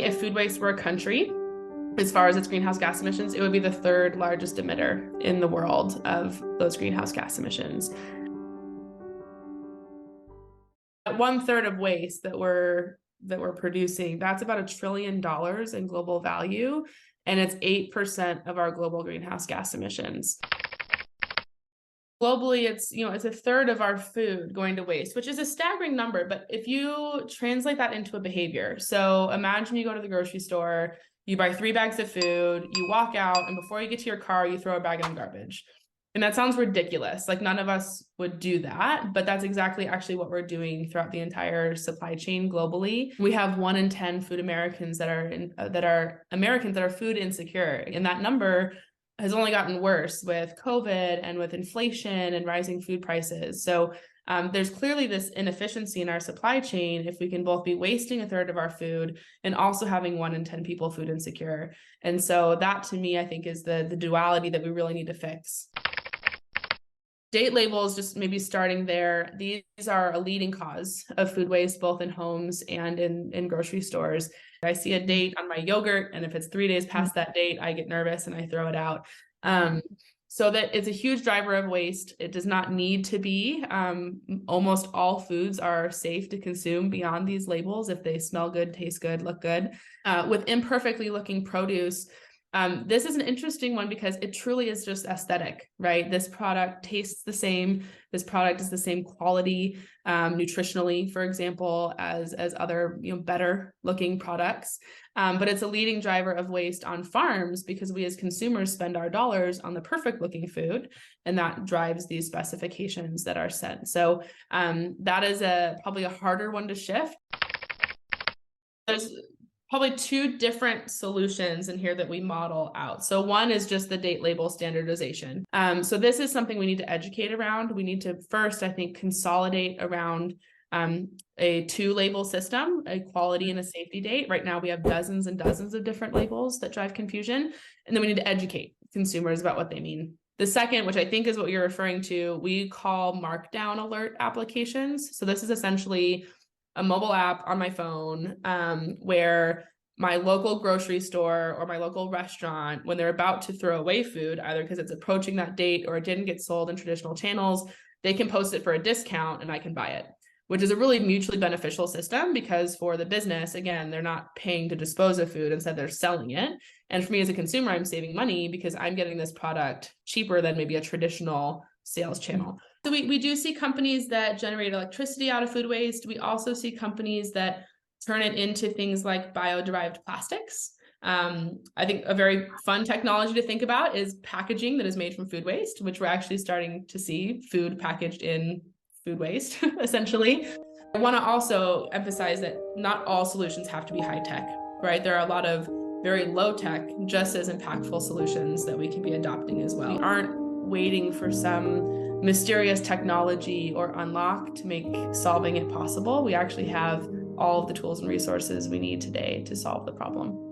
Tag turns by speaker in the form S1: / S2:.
S1: If food waste were a country, as far as its greenhouse gas emissions, it would be the third largest emitter in the world of those greenhouse gas emissions. 1/3 of waste that we're producing, that's about $1 trillion in global value, and it's 8% of our global greenhouse gas emissions. Globally, it's 1/3 of our food going to waste, which is a staggering number. But if you translate that into a behavior, so imagine you go to the grocery store, you buy 3 bags of food, you walk out, and before you get to your car, you throw a bag in the garbage. And that sounds ridiculous. Like, none of us would do that, but that's exactly actually what we're doing throughout the entire supply chain globally. We have 1 in 10 food Americans that are Americans that are food insecure, and that number has only gotten worse with COVID and with inflation and rising food prices. So there's clearly this inefficiency in our supply chain if we can both be wasting 1/3 of our food and also having 1 in 10 people food insecure. And so that, to me, I think is the duality that we really need to fix. Date labels, just maybe starting there, these are a leading cause of food waste, both in homes and in grocery stores. I see a date on my yogurt, and if it's 3 days past that date, I get nervous and I throw it out. So that it's a huge driver of waste. It does not need to be. Almost all foods are safe to consume beyond these labels if they smell good, taste good, look good. With imperfectly looking produce, this is an interesting one because it truly is just aesthetic, right? This product tastes the same. This product is the same quality, nutritionally, for example, as other, better looking products. But it's a leading driver of waste on farms because we as consumers spend our dollars on the perfect looking food, and that drives these specifications that are set. So that is probably a harder one to shift. There's probably 2 different solutions in here that we model out. So one is just the date label standardization. So this is something we need to educate around. We need to first, I think, consolidate around a 2-label system, a quality and a safety date. Right now, we have dozens and dozens of different labels that drive confusion. And then we need to educate consumers about what they mean. The second, which I think is what you're referring to, we call markdown alert applications. So this is essentially a mobile app on my phone where my local grocery store or my local restaurant, when they're about to throw away food, either because it's approaching that date or it didn't get sold in traditional channels, they can post it for a discount and I can buy it, which is a really mutually beneficial system because for the business, again, they're not paying to dispose of food, instead they're selling it. And for me as a consumer, I'm saving money because I'm getting this product cheaper than maybe a traditional sales channel. So we do see companies that generate electricity out of food waste. We also see companies that turn it into things like bio-derived plastics. I think a very fun technology to think about is packaging that is made from food waste, which we're actually starting to see food packaged in food waste, essentially. I want to also emphasize that not all solutions have to be high tech, right? There are a lot of very low tech, just as impactful solutions that we can be adopting as well. We aren't waiting for some mysterious technology or unlock to make solving it possible. We actually have all of the tools and resources we need today to solve the problem.